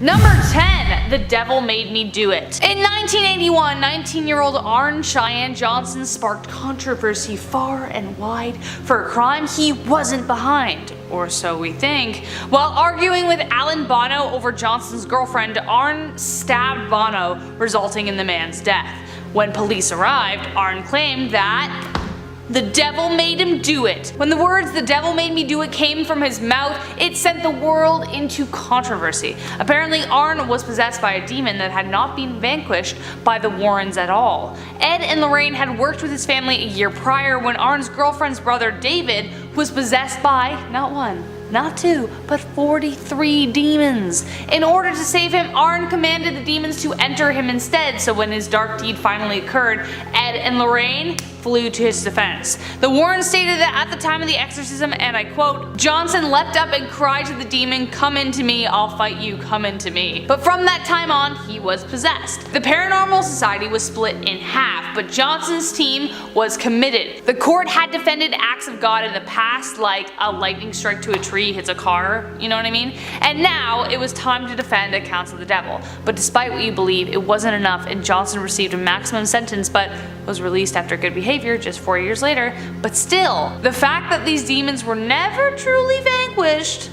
Number 10. The Devil Made Me Do It. In 1981, 19-year-old Arn Cheyenne Johnson sparked controversy far and wide for a crime he wasn't behind, or so we think. While arguing with Alan Bono over Johnson's girlfriend, Arn stabbed Bono, resulting in the man's death. When police arrived, Arn claimed that the devil made him do it. When the words "the devil made me do it" came from his mouth, it sent the world into controversy. Apparently, Arn was possessed by a demon that had not been vanquished by the Warrens at all. Ed and Lorraine had worked with his family a year prior when Arn's girlfriend's brother David was possessed by not one, not two, but 43 demons. In order to save him, Arn commanded the demons to enter him instead, so when his dark deed finally occurred, Ed and Lorraine flew to his defense. The Warrens stated that at the time of the exorcism, and I quote, "Johnson leapt up and cried to the demon, 'Come into me, I'll fight you, come into me.' But from that time on, he was possessed." The Paranormal Society was split in half, but Johnson's team was committed. The court had defended acts of God in the past, like a lightning strike to a tree hits a car, you know what I mean? And now it was time to defend accounts of the devil. But despite what you believe, it wasn't enough, and Johnson received a maximum sentence but was released after good behavior just 4 years later. But still, the fact that these demons were never truly vanquished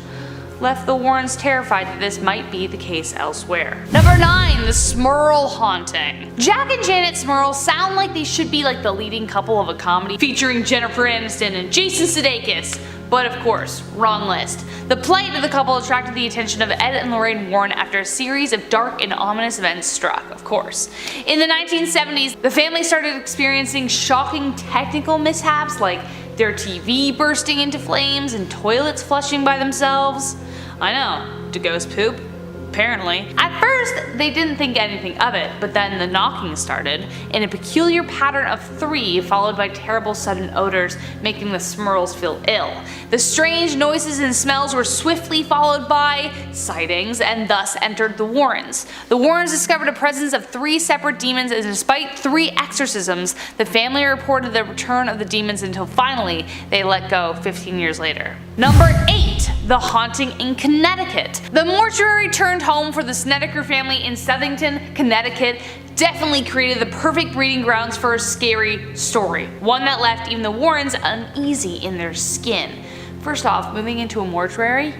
left the Warrens terrified that this might be the case elsewhere. Number 9. The SMURL Haunting. Jack and Janet Smurl sound like they should be like the leading couple of a comedy featuring Jennifer Aniston and Jason Sudeikis. But of course, wrong list. The plight of the couple attracted the attention of Ed and Lorraine Warren after a series of dark and ominous events struck, of course. In the 1970s, the family started experiencing shocking technical mishaps like their TV bursting into flames and toilets flushing by themselves. I know, do ghosts poop? Apparently. At first, they didn't think anything of it, but then the knocking started, in a peculiar pattern of 3 followed by terrible sudden odors, making the Smurls feel ill. The strange noises and smells were swiftly followed by sightings, and thus entered the Warrens. The Warrens discovered a presence of 3 separate demons, and despite 3 exorcisms, the family reported the return of the demons until finally they let go 15 years later. Number 8. The Haunting in Connecticut. The mortuary turned home for the Snedeker family in Southington, Connecticut definitely created the perfect breeding grounds for a scary story, one that left even the Warrens uneasy in their skin. First off, moving into a mortuary?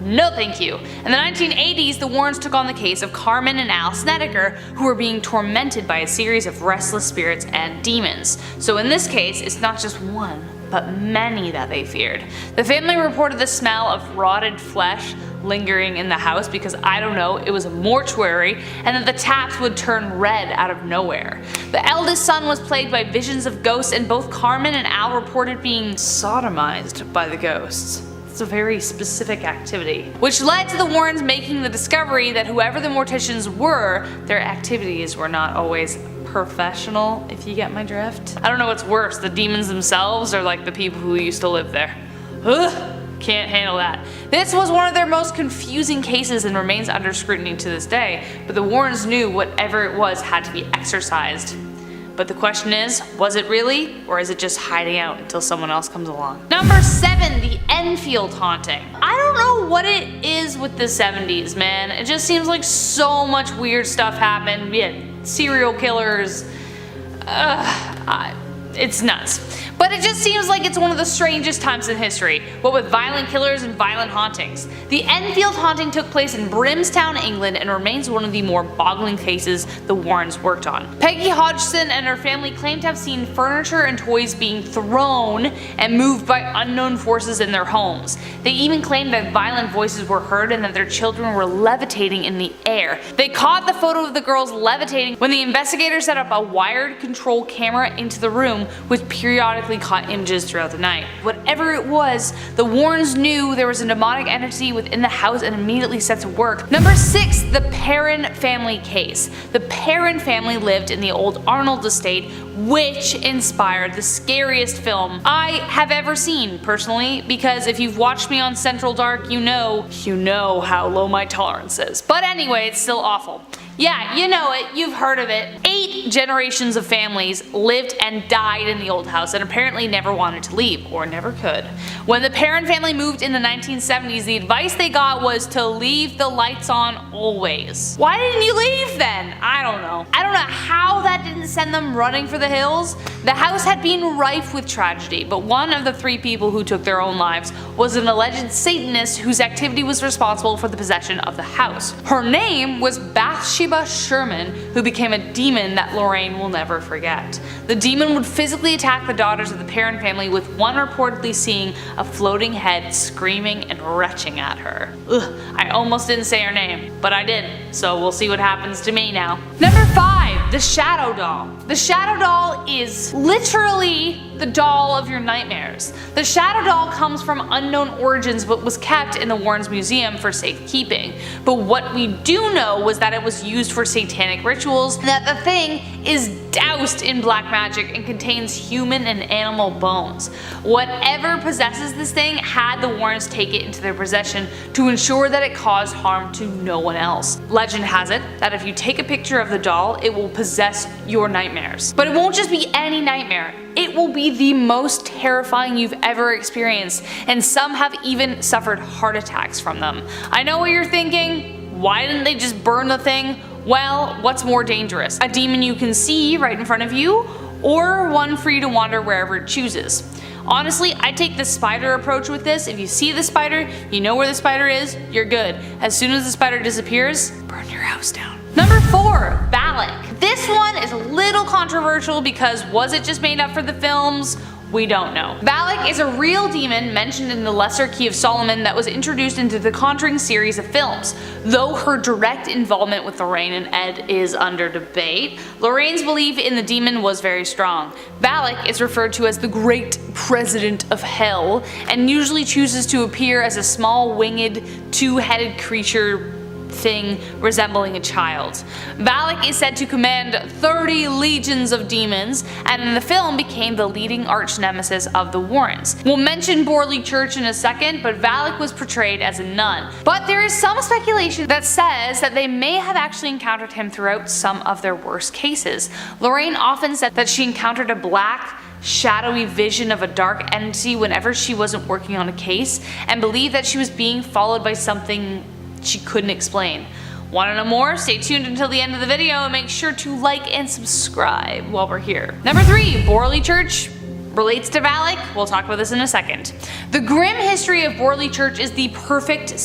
No thank you. In the 1980s, the Warrens took on the case of Carmen and Al Snedeker, who were being tormented by a series of restless spirits and demons. So in this case, it's not just one, but many that they feared. The family reported the smell of rotted flesh lingering in the house because, I don't know, it was a mortuary, and that the taps would turn red out of nowhere. The eldest son was plagued by visions of ghosts, and both Carmen and Al reported being sodomized by the ghosts. It's a very specific activity. Which led to the Warrens making the discovery that whoever the morticians were, their activities were not always professional, if you get my drift. I don't know what's worse, the demons themselves or like the people who used to live there. Ugh, can't handle that. This was one of their most confusing cases and remains under scrutiny to this day, but the Warrens knew whatever it was had to be exorcised. But the question is, was it really, or is it just hiding out until someone else comes along? Number 7. The Enfield Haunting. I don't know what it is with the 70s, man. It just seems like so much weird stuff happened. We had serial killers. It's nuts. But it just seems like it's one of the strangest times in history, what with violent killers and violent hauntings. The Enfield haunting took place in Brimstown, England, and remains one of the more boggling cases the Warrens worked on. Peggy Hodgson and her family claimed to have seen furniture and toys being thrown and moved by unknown forces in their homes. They even claimed that violent voices were heard and that their children were levitating in the air. They caught the photo of the girls levitating when the investigators set up a wired control camera into the room, which periodically caught images throughout the night. Whatever it was, the Warrens knew there was a demonic entity within the house and immediately set to work. Number 6. The PERRON family case. The PERRON family lived in the old Arnold estate, which inspired the scariest film I have ever seen personally, because if you've watched me on Central Dark, you know how low my tolerance is. But anyway, it's still awful. Yeah, you know it, you've heard of it. 8 generations of families lived and died in the old house and apparently never wanted to leave, or never could. When the Perron family moved in the 1970s, the advice they got was to leave the lights on always. Why didn't you leave then? I don't know. I don't know how that didn't send them running for the hills. The house had been rife with tragedy, but one of the 3 people who took their own lives was an alleged Satanist whose activity was responsible for the possession of the house. Her name was Bathsheba Sherman, who became a demon that Lorraine will never forget. The demon would physically attack the daughters of the Perron family, with one reportedly seeing a floating head screaming and retching at her. Ugh, I almost didn't say her name, but I did, so we'll see what happens to me now. Number 5, the Shadow Doll. The Shadow Doll is literally the doll of your nightmares. The Shadow Doll comes from unknown origins but was kept in the Warrens Museum for safekeeping. But what we do know was that it was used for satanic rituals, and that the thing is doused in black magic and contains human and animal bones. Whatever possesses this thing had the Warrens take it into their possession to ensure that it caused harm to no one else. Legend has it that if you take a picture of the doll, it will possess your nightmares. But it won't just be any nightmare. It will be the most terrifying you've ever experienced, and some have even suffered heart attacks from them. I know what you're thinking. Why didn't they just burn the thing? Well, what's more dangerous? A demon you can see right in front of you, or one free to wander wherever it chooses? Honestly, I take the spider approach with this. If you see the spider, you know where the spider is, you're good. As soon as the spider disappears, burn your house down. Number 4, Valak. This one is a little controversial because was it just made up for the films? We don't know. Valak is a real demon mentioned in the Lesser Key of Solomon that was introduced into the Conjuring series of films. Though her direct involvement with Lorraine and Ed is under debate, Lorraine's belief in the demon was very strong. Valak is referred to as the Great President of Hell, and usually chooses to appear as a small winged, 2-headed creature thing resembling a child. Valak is said to command 30 legions of demons, and in the film became the leading arch nemesis of the Warrens. We'll mention Borley Church in a second, but Valak was portrayed as a nun. But there is some speculation that says that they may have actually encountered him throughout some of their worst cases. Lorraine often said that she encountered a black, shadowy vision of a dark entity whenever she wasn't working on a case, and believed that she was being followed by something she couldn't explain. Want to know more? Stay tuned until the end of the video and make sure to like and subscribe while we're here. Number 3, Borley Church relates to Valak. We'll talk about this in a second. The grim history of Borley Church is the perfect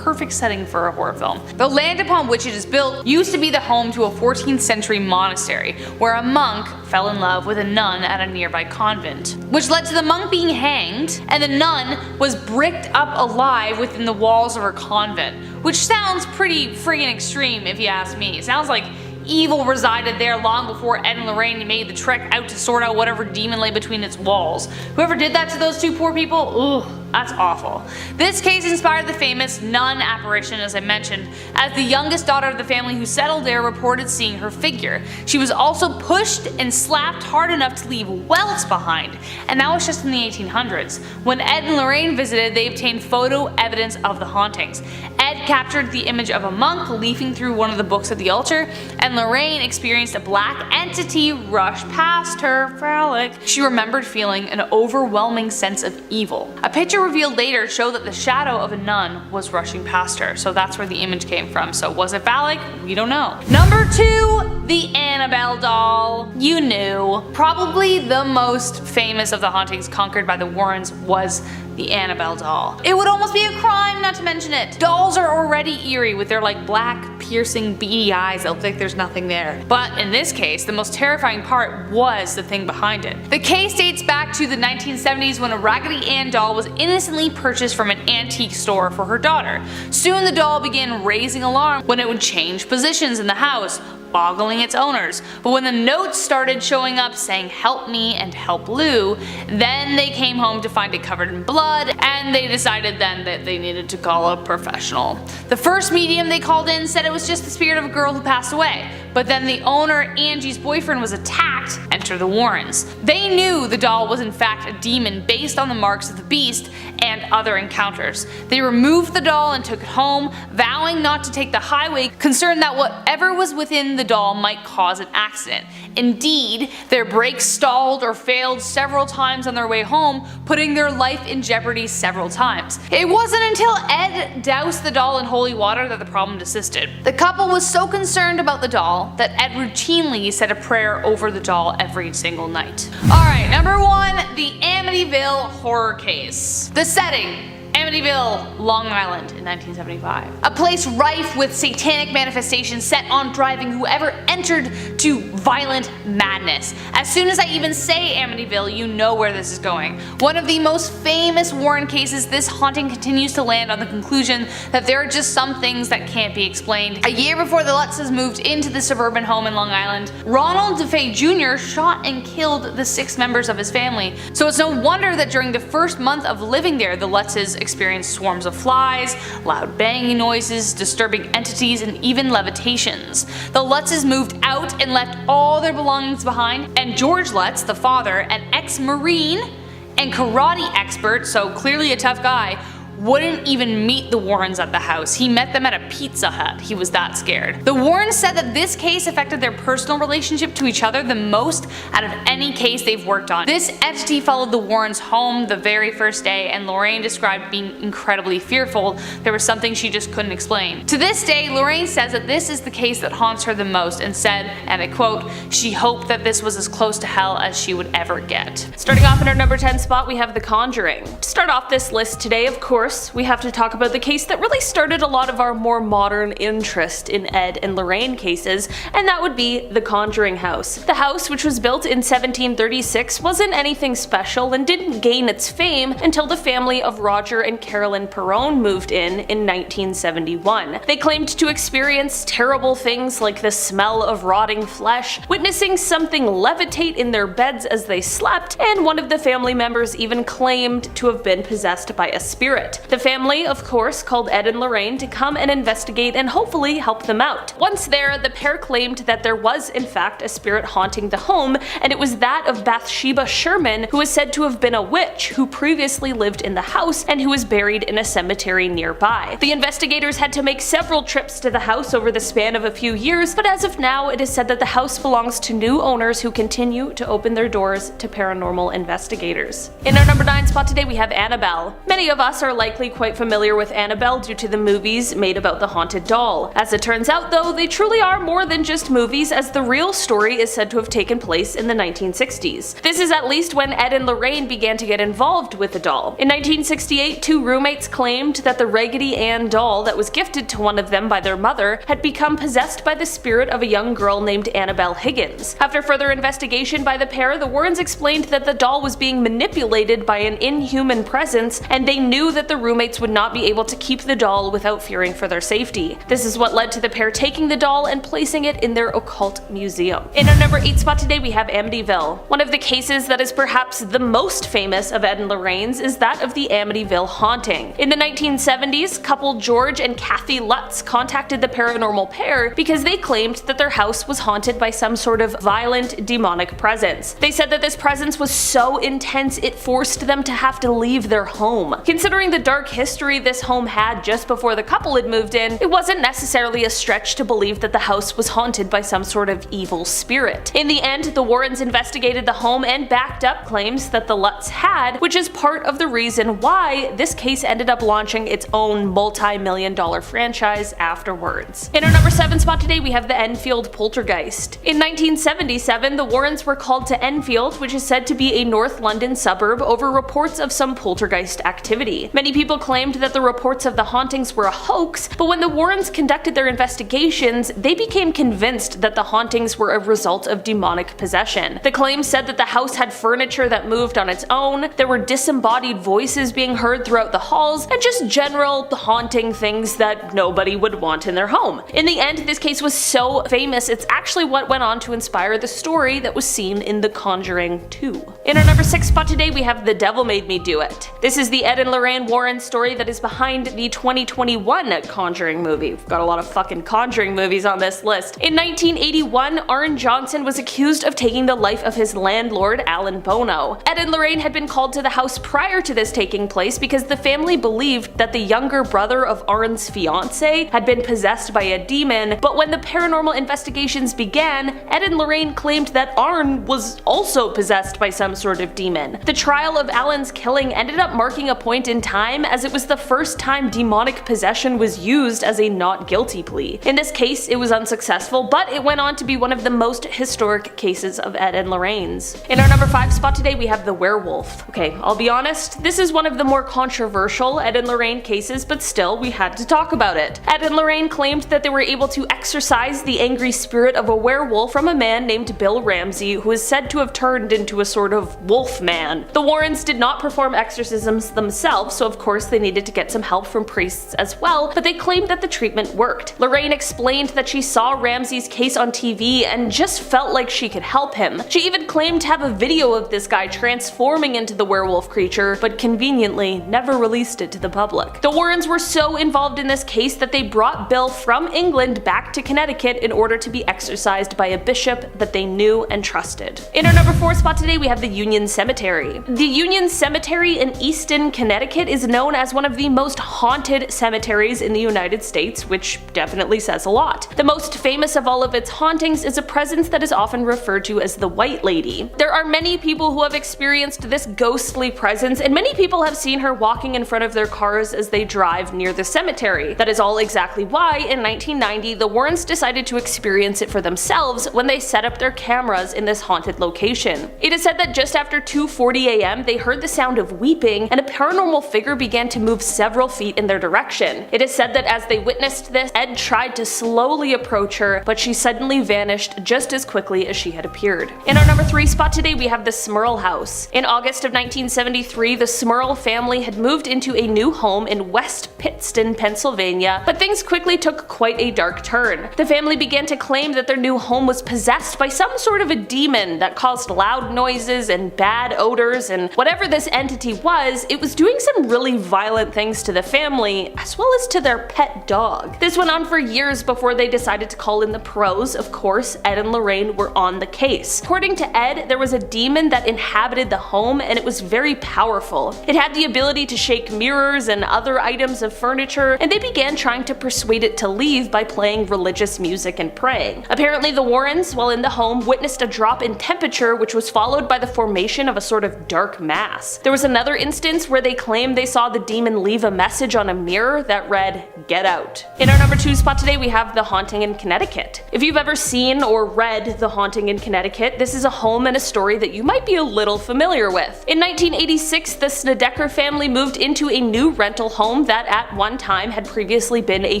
setting for a horror film. The land upon which it is built used to be the home to a 14th century monastery, where a monk fell in love with a nun at a nearby convent, which led to the monk being hanged, and the nun was bricked up alive within the walls of her convent, which sounds pretty friggin' extreme if you ask me. It sounds like evil resided there long before Ed and Lorraine made the trek out to sort out whatever demon lay between its walls. Whoever did that to those 2 poor people, ugh, that's awful. This case inspired the famous nun apparition, as I mentioned, as the youngest daughter of the family who settled there reported seeing her figure. She was also pushed and slapped hard enough to leave welts behind, and that was just in the 1800s. When Ed and Lorraine visited, they obtained photo evidence of the hauntings. Ed captured the image of a monk leafing through one of the books at the altar, and Lorraine experienced a black entity rush past her. Valak. She remembered feeling an overwhelming sense of evil. A picture revealed later showed that the shadow of a nun was rushing past her, so that's where the image came from. So was it Valak? We don't know. Number 2, the Annabelle doll. You knew. Probably the most famous of the hauntings conquered by the Warrens was the Annabelle doll. It would almost be a crime not to mention it. Dolls are already eerie with their black, piercing, beady eyes that look like there's nothing there. But in this case, the most terrifying part was the thing behind it. The case dates back to the 1970s when a Raggedy Ann doll was innocently purchased from an antique store for her daughter. Soon the doll began raising alarm when it would change positions in the house, boggling its owners. But when the notes started showing up saying "help me" and "help Lou," then they came home to find it covered in blood, and they decided then that they needed to call a professional. The first medium they called in said it was just the spirit of a girl who passed away, but then the owner, Angie's boyfriend, was attacked. Enter the Warrens. They knew the doll was in fact a demon based on the marks of the beast and other encounters. They removed the doll and took it home, vowing not to take the highway, concerned that whatever was within the doll might cause an accident. Indeed, their brakes stalled or failed several times on their way home, putting their life in jeopardy several times. It wasn't until Ed doused the doll in holy water that the problem desisted. The couple was so concerned about the doll that Ed routinely said a prayer over the doll every single night. Alright, number 1, the Amityville horror case. The setting: Amityville, Long Island in 1975. A place rife with satanic manifestations set on driving whoever entered to violent madness. As soon as I even say Amityville, you know where this is going. One of the most famous Warren cases, this haunting continues to land on the conclusion that there are just some things that can't be explained. A year before the Lutzes moved into the suburban home in Long Island, Ronald DeFay Jr. shot and killed the 6 members of his family. So it's no wonder that during the first month of living there, the Lutzes experienced swarms of flies, loud banging noises, disturbing entities, and even levitations. The Lutzes moved out and left all their belongings behind, and George Lutz, the father, an ex-Marine and karate expert, so clearly a tough guy, wouldn't even meet the Warrens at the house. He met them at a Pizza Hut. He was that scared. The Warrens said that this case affected their personal relationship to each other the most out of any case they've worked on. This entity followed the Warrens home the very first day, and Lorraine described being incredibly fearful. There was something she just couldn't explain. To this day, Lorraine says that this is the case that haunts her the most, and said, and I quote, she hoped that this was as close to hell as she would ever get. Starting off in our number 10 spot, we have The Conjuring. To start off this list today, of course, we have to talk about the case that really started a lot of our more modern interest in Ed and Lorraine cases, and that would be the Conjuring house. The house, which was built in 1736, wasn't anything special and didn't gain its fame until the family of Roger and Carolyn PERRON moved in 1971. They claimed to experience terrible things like the smell of rotting flesh, witnessing something levitate in their beds as they slept, and one of the family members even claimed to have been possessed by a spirit. The family, of course, called Ed and Lorraine to come and investigate and hopefully help them out. Once there, the pair claimed that there was in fact a spirit haunting the home, and it was that of Bathsheba Sherman, who is said to have been a witch who previously lived in the house and who was buried in a cemetery nearby. The investigators had to make several trips to the house over the span of a few years, but as of now it is said that the house belongs to new owners who continue to open their doors to paranormal investigators. In our number 9 spot today, we have Annabelle. Many of us are likely quite familiar with Annabelle due to the movies made about the haunted doll. As it turns out though, they truly are more than just movies, as the real story is said to have taken place in the 1960s. This is at least when Ed and Lorraine began to get involved with the doll. In 1968, 2 roommates claimed that the Raggedy Ann doll that was gifted to one of them by their mother had become possessed by the spirit of a young girl named Annabelle Higgins. After further investigation by the pair, the Warrens explained that the doll was being manipulated by an inhuman presence, and they knew that the roommates would not be able to keep the doll without fearing for their safety. This is what led to the pair taking the doll and placing it in their occult museum. In our number 8 spot today, we have Amityville. One of the cases that is perhaps the most famous of Ed and Lorraine's is that of the Amityville haunting. In the 1970s, couple George and Kathy Lutz contacted the paranormal pair because they claimed that their house was haunted by some sort of violent demonic presence. They said that this presence was so intense it forced them to have to leave their home. Considering the dark history this home had just before the couple had moved in, it wasn't necessarily a stretch to believe that the house was haunted by some sort of evil spirit. In the end, the Warrens investigated the home and backed up claims that the Lutz had, which is part of the reason why this case ended up launching its own multi-million-dollar franchise afterwards. In our number 7 spot today, we have the Enfield poltergeist. In 1977, the Warrens were called to Enfield, which is said to be a North London suburb, over reports of some poltergeist activity. Many people claimed that the reports of the hauntings were a hoax, but when the Warrens conducted their investigations, they became convinced that the hauntings were a result of demonic possession. The claims said that the house had furniture that moved on its own, there were disembodied voices being heard throughout the halls, and just general haunting things that nobody would want in their home. In the end, this case was so famous, it's actually what went on to inspire the story that was seen in The Conjuring 2. In our number 6 spot today, we have The Devil Made Me Do It. This is the Ed and Lorraine Warren Warren story that is behind the 2021 Conjuring movie. We've got a lot of fucking Conjuring movies on this list. In 1981, Arn Johnson was accused of taking the life of his landlord, Alan Bono. Ed and Lorraine had been called to the house prior to this taking place because the family believed that the younger brother of Arn's fiancée had been possessed by a demon, but when the paranormal investigations began, Ed and Lorraine claimed that Arn was also possessed by some sort of demon. The trial of Alan's killing ended up marking a point in time, as it was the first time demonic possession was used as a not guilty plea. In this case, it was unsuccessful, but it went on to be one of the most historic cases of Ed and Lorraine's. In our number 5 spot today, we have the werewolf. Okay, I'll be honest, this is one of the more controversial Ed and Lorraine cases, but still, we had to talk about it. Ed and Lorraine claimed that they were able to exorcise the angry spirit of a werewolf from a man named Bill Ramsey, who is said to have turned into a sort of wolf man. The Warrens did not perform exorcisms themselves, so of course they needed to get some help from priests as well, but they claimed that the treatment worked. Lorraine explained that she saw Ramsey's case on TV and just felt like she could help him. She even claimed to have a video of this guy transforming into the werewolf creature, but conveniently never released it to the public. The Warrens were so involved in this case that they brought Bill from England back to Connecticut in order to be exorcised by a bishop that they knew and trusted. In our number 4 spot today, we have the Union Cemetery. The Union Cemetery in Easton, Connecticut is known as one of the most haunted cemeteries in the United States, which definitely says a lot. The most famous of all of its hauntings is a presence that is often referred to as the White Lady. There are many people who have experienced this ghostly presence, and many people have seen her walking in front of their cars as they drive near the cemetery. That is all exactly why, in 1990, the Warrens decided to experience it for themselves when they set up their cameras in this haunted location. It is said that just after 2:40 a.m. they heard the sound of weeping, and a paranormal figure began to move several feet in their direction. It is said that as they witnessed this, Ed tried to slowly approach her, but she suddenly vanished just as quickly as she had appeared. In our number 3 spot today, we have the SMURL house. In August of 1973, the SMURL family had moved into a new home in West Pittston, Pennsylvania, but things quickly took quite a dark turn. The family began to claim that their new home was possessed by some sort of a demon that caused loud noises and bad odors, and whatever this entity was, it was doing some really violent things to the family, as well as to their pet dog. This went on for years before they decided to call in the pros. Of course, Ed and Lorraine were on the case. According to Ed, there was a demon that inhabited the home, and it was very powerful. It had the ability to shake mirrors and other items of furniture, and they began trying to persuade it to leave by playing religious music and praying. Apparently, the Warrens, while in the home, witnessed a drop in temperature, which was followed by the formation of a sort of dark mass. There was another instance where they claimed they saw the demon leave a message on a mirror that read, "Get out." In our number 2 spot today, we have The Haunting in Connecticut. If you've ever seen or read The Haunting in Connecticut, this is a home and a story that you might be a little familiar with. In 1986, the Snedeker family moved into a new rental home that at one time had previously been a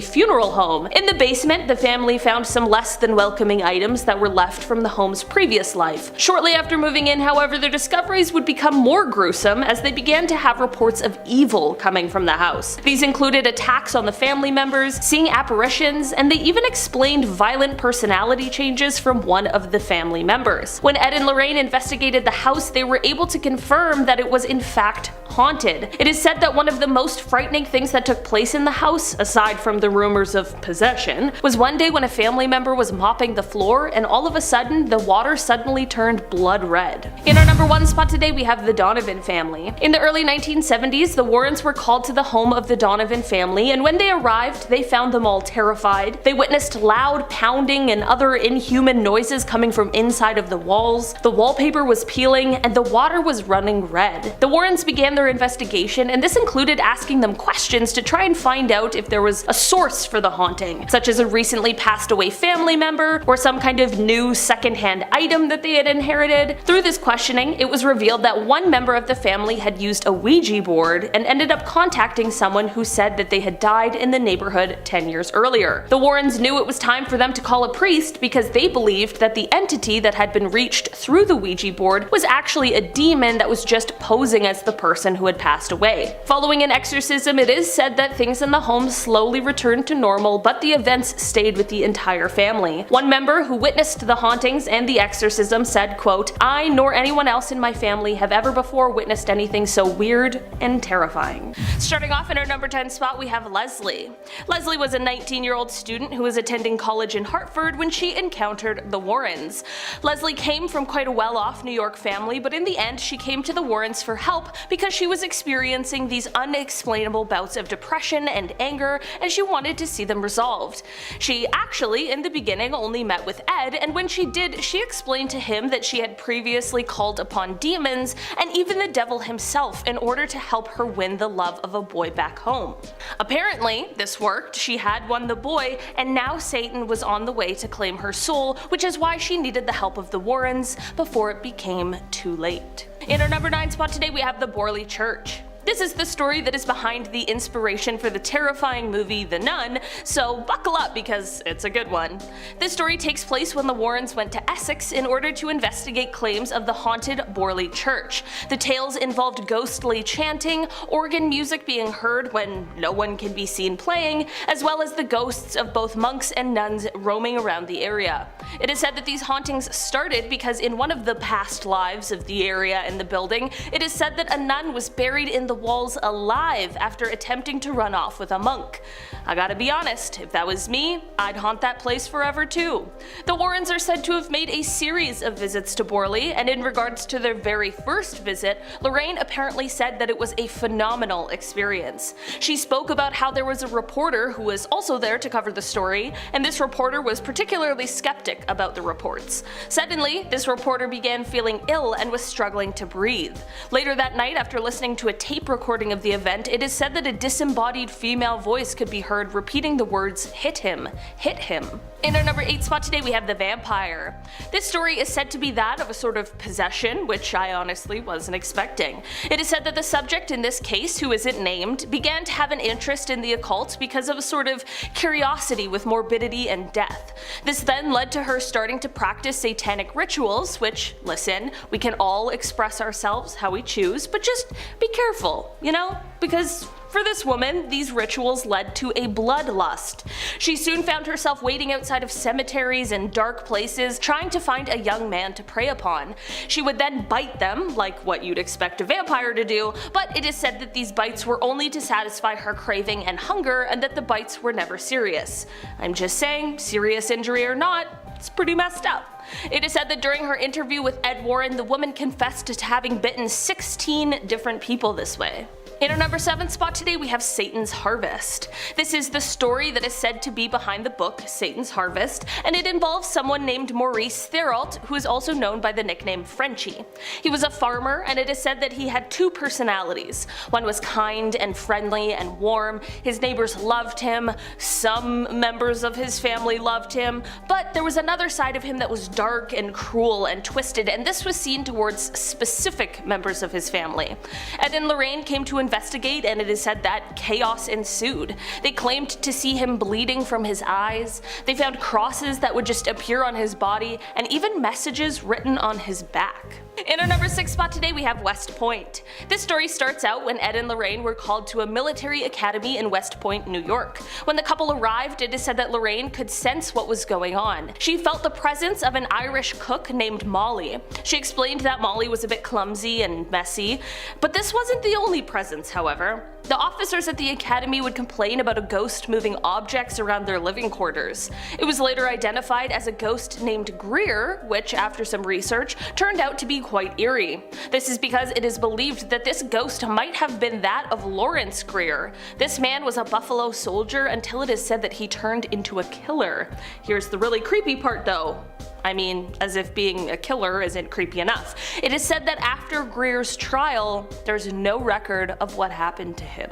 funeral home. In the basement, the family found some less than welcoming items that were left from the home's previous life. Shortly after moving in, however, their discoveries would become more gruesome as they began to have reports of evil coming from the house. These included attacks on the family members, seeing apparitions, and they even explained violent personality changes from one of the family members. When Ed and Lorraine investigated the house, they were able to confirm that it was in fact haunted. It is said that one of the most frightening things that took place in the house, aside from the rumors of possession, was one day when a family member was mopping the floor and all of a sudden the water suddenly turned blood red. In our number 1 spot today, we have the Donovan family. In the early 1970s, the Warrens were called to the home of the Donovan family, and when they arrived, they found them all terrified. They witnessed loud pounding and other inhuman noises coming from inside of the walls. The wallpaper was peeling, and the water was running red. The Warrens began their investigation, and this included asking them questions to try and find out if there was a source for the haunting, such as a recently passed away family member or some kind of new secondhand item that they had inherited. Through this questioning, it was revealed that one member of the family had used a Ouija board and ended up contacting someone who said that they had died in the neighborhood 10 years earlier. The Warrens knew it was time for them to call a priest because they believed that the entity that had been reached through the Ouija board was actually a demon that was just posing as the person who had passed away. Following an exorcism, it is said that things in the home slowly returned to normal, but the events stayed with the entire family. One member who witnessed the hauntings and the exorcism said, quote, "I nor anyone else in my family have ever before witnessed anything so weird and terrifying." terrifying. Starting off in our number 10 spot, we have Leslie. Leslie was a 19-year-old student who was attending college in Hartford when she encountered the Warrens. Leslie came from quite a well-off New York family, but in the end she came to the Warrens for help because she was experiencing these unexplainable bouts of depression and anger, and she wanted to see them resolved. She actually, in the beginning, only met with Ed, and when she did, she explained to him that she had previously called upon demons and even the devil himself in order to help her win the love of a boy back home. Apparently, this worked. She had won the boy, and now Satan was on the way to claim her soul, which is why she needed the help of the Warrens before it became too late. In our number 9 spot today, we have the BORLEY Church. This is the story that is behind the inspiration for the terrifying movie The Nun, so buckle up because it's a good one. This story takes place when the Warrens went to Essex in order to investigate claims of the haunted BORLEY Church. The tales involved ghostly chanting, organ music being heard when no one can be seen playing, as well as the ghosts of both monks and nuns roaming around the area. It is said that these hauntings started because in one of the past lives of the area and the building, it is said that a nun was buried in the walls alive after attempting to run off with a monk. I gotta be honest, if that was me, I'd haunt that place forever too. The Warrens are said to have made a series of visits to BORLEY, and in regards to their very first visit, Lorraine apparently said that it was a phenomenal experience. She spoke about how there was a reporter who was also there to cover the story, and this reporter was particularly skeptic about the reports. Suddenly, this reporter began feeling ill and was struggling to breathe. Later that night, after listening to a tape recording of the event, it is said that a disembodied female voice could be heard repeating the words, "Hit him, hit him." In our number 8 spot today, we have the vampire. This story is said to be that of a sort of possession, which I honestly wasn't expecting. It is said that the subject in this case, who isn't named, began to have an interest in the occult because of a sort of curiosity with morbidity and death. This then led to her starting to practice satanic rituals, which, listen, we can all express ourselves how we choose, but just be careful, you know? Because for this woman, these rituals led to a bloodlust. She soon found herself waiting outside of cemeteries and dark places, trying to find a young man to prey upon. She would then bite them, like what you'd expect a vampire to do, but it is said that these bites were only to satisfy her craving and hunger, and that the bites were never serious. I'm just saying, serious injury or not, it's pretty messed up. It is said that during her interview with Ed Warren, the woman confessed to having bitten 16 different people this way. In our number 7 spot today, we have Satan's Harvest. This is the story that is said to be behind the book Satan's Harvest, and it involves someone named Maurice Theriault, who is also known by the nickname Frenchie. He was a farmer, and it is said that he had 2 personalities. One was kind and friendly and warm, his neighbors loved him, some members of his family loved him, but there was another side of him that was dark and cruel and twisted, and this was seen towards specific members of his family. Ed and Lorraine came to investigate, and it is said that chaos ensued. They claimed to see him bleeding from his eyes, they found crosses that would just appear on his body, and even messages written on his back. In our number 6 spot today, we have West Point. This story starts out when Ed and Lorraine were called to a military academy in West Point, New York. When the couple arrived, it is said that Lorraine could sense what was going on. She felt the presence of an Irish cook named Molly. She explained that Molly was a bit clumsy and messy, but this wasn't the only presence, however. The officers at the academy would complain about a ghost moving objects around their living quarters. It was later identified as a ghost named Greer, which, after some research, turned out to be quite eerie. This is because it is believed that this ghost might have been that of Lawrence Greer. This man was a Buffalo soldier until it is said that he turned into a killer. Here's the really creepy part though. I mean, as if being a killer isn't creepy enough. It is said that after Greer's trial, there's no record of what happened to him.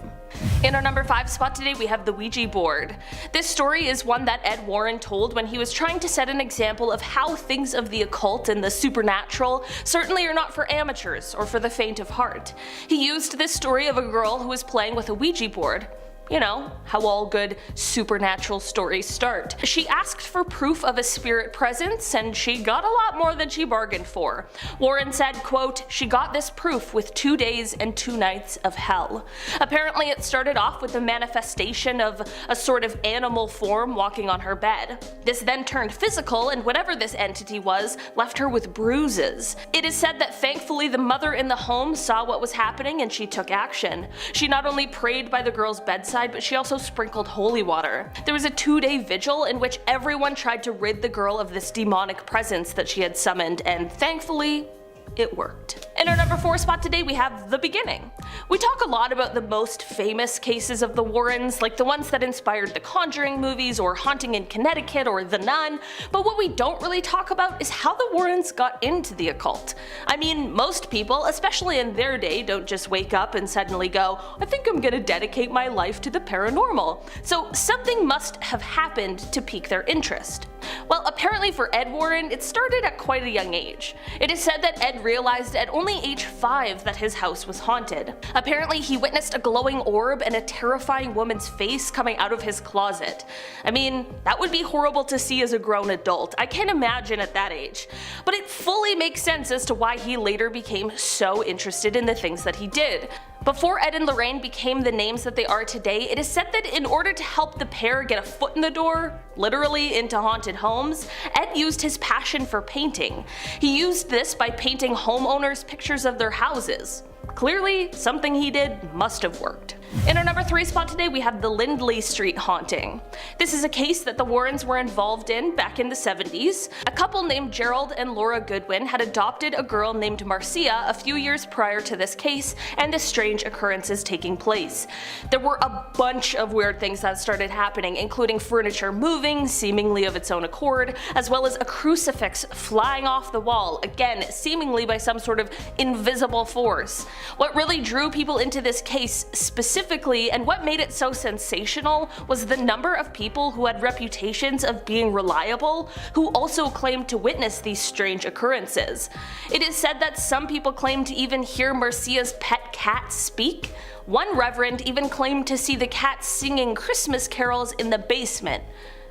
In our number 5 spot today, we have the Ouija board. This story is one that Ed Warren told when he was trying to set an example of how things of the occult and the supernatural certainly are not for amateurs or for the faint of heart. He used this story of a girl who was playing with a Ouija board. You know, how all good supernatural stories start. She asked for proof of a spirit presence, and she got a lot more than she bargained for. Warren said, quote, "She got this proof with 2 days and 2 nights of hell." Apparently it started off with a manifestation of a sort of animal form walking on her bed. This then turned physical, and whatever this entity was left her with bruises. It is said that thankfully the mother in the home saw what was happening and she took action. She not only prayed by the girl's bedside, but she also sprinkled holy water. There was a 2-day vigil in which everyone tried to rid the girl of this demonic presence that she had summoned, and thankfully, it worked. In our number 4 spot today we have The Beginning. We talk a lot about the most famous cases of the Warrens, like the ones that inspired the Conjuring movies or Haunting in Connecticut or The Nun, but what we don't really talk about is how the Warrens got into the occult. I mean, most people, especially in their day, don't just wake up and suddenly go, "I think I'm gonna dedicate my life to the paranormal." So something must have happened to pique their interest. Well, apparently for Ed Warren, it started at quite a young age. It is said that Ed realized at only age 5 that his house was haunted. Apparently he witnessed a glowing orb and a terrifying woman's face coming out of his closet. I mean, that would be horrible to see as a grown adult, I can't imagine at that age. But it fully makes sense as to why he later became so interested in the things that he did. Before Ed and Lorraine became the names that they are today, it is said that in order to help the pair get a foot in the door, literally into haunted homes, Ed used his passion for painting. He used this by painting homeowners' pictures of their houses. Clearly, something he did must have worked. In our number 3 spot today we have the Lindley Street haunting. This is a case that the Warrens were involved in back in the 70s. A couple named Gerald and Laura Goodwin had adopted a girl named Marcia a few years prior to this case and the strange occurrences taking place. There were a bunch of weird things that started happening, including furniture moving, seemingly of its own accord, as well as a crucifix flying off the wall, again seemingly by some sort of invisible force. What really drew people into this case specifically, and what made it so sensational, was the number of people who had reputations of being reliable, who also claimed to witness these strange occurrences. It is said that some people claimed to even hear Marcia's pet cat speak. One reverend even claimed to see the cat singing Christmas carols in the basement.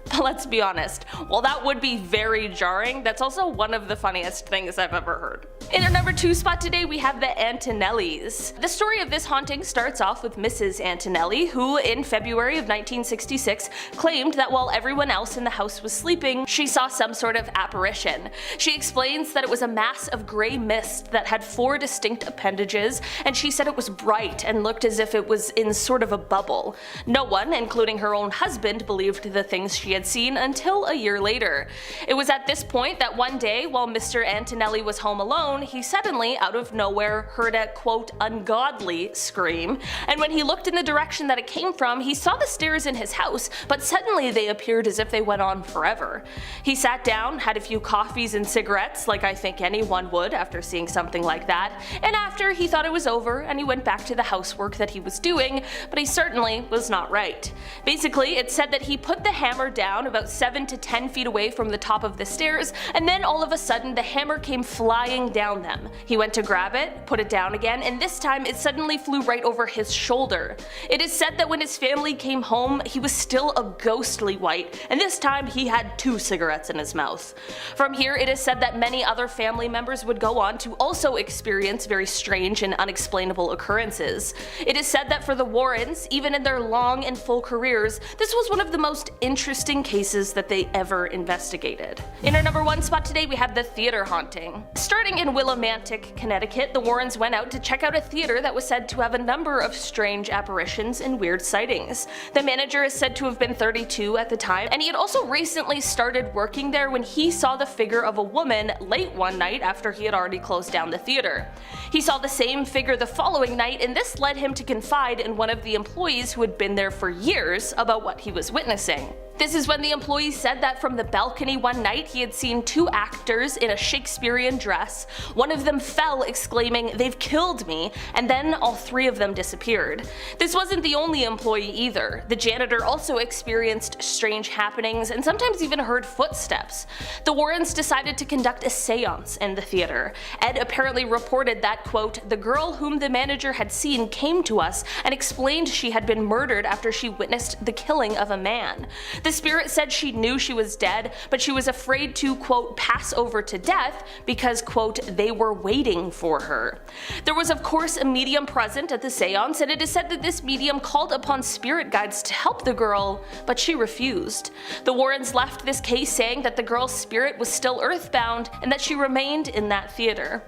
But let's be honest, while that would be very jarring, that's also one of the funniest things I've ever heard. In our number 2 spot today we have the Antonelli's. The story of this haunting starts off with Mrs. Antonelli, who in February of 1966 claimed that while everyone else in the house was sleeping, she saw some sort of apparition. She explains that it was a mass of grey mist that had 4 distinct appendages, and she said it was bright and looked as if it was in sort of a bubble. No one, including her own husband, believed the things she had seen until a year later. It was at this point that one day, while Mr. Antonelli was home alone, he suddenly, out of nowhere, heard a quote ungodly scream, and when he looked in the direction that it came from, he saw the stairs in his house, but suddenly they appeared as if they went on forever. He sat down, had a few coffees and cigarettes, like I think anyone would after seeing something like that, and after he thought it was over and he went back to the housework that he was doing, but he certainly was not right. Basically, it said that he put the hammer down about 7 to 10 feet away from the top of the stairs, and then all of a sudden the hammer came flying down them. He went to grab it, put it down again, and this time it suddenly flew right over his shoulder. It is said that when his family came home, he was still a ghostly white, and this time he had 2 cigarettes in his mouth. From here it is said that many other family members would go on to also experience very strange and unexplainable occurrences. It is said that for the Warrens, even in their long and full careers, this was one of the most interesting cases that they ever investigated. In our number 1 spot today we have the theater haunting. Starting in Willimantic, Connecticut, the Warrens went out to check out a theater that was said to have a number of strange apparitions and weird sightings. The manager is said to have been 32 at the time, and he had also recently started working there when he saw the figure of a woman late one night after he had already closed down the theater. He saw the same figure the following night, and this led him to confide in one of the employees who had been there for years about what he was witnessing. This is when the employee said that from the balcony one night he had seen 2 actors in a Shakespearean dress. One of them fell exclaiming, "They've killed me," and then all 3 of them disappeared. This wasn't the only employee either. The janitor also experienced strange happenings and sometimes even heard footsteps. The Warrens decided to conduct a seance in the theater. Ed apparently reported that, quote, "The girl whom the manager had seen came to us and explained she had been murdered after she witnessed the killing of a man. The spirit said she knew she was dead, but she was afraid to, quote, pass over to death because, quote, they were waiting for her." There was of course a medium present at the seance, and it is said that this medium called upon spirit guides to help the girl, but she refused. The Warrens left this case saying that the girl's spirit was still earthbound and that she remained in that theater.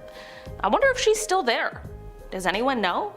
I wonder if she's still there. Does anyone know?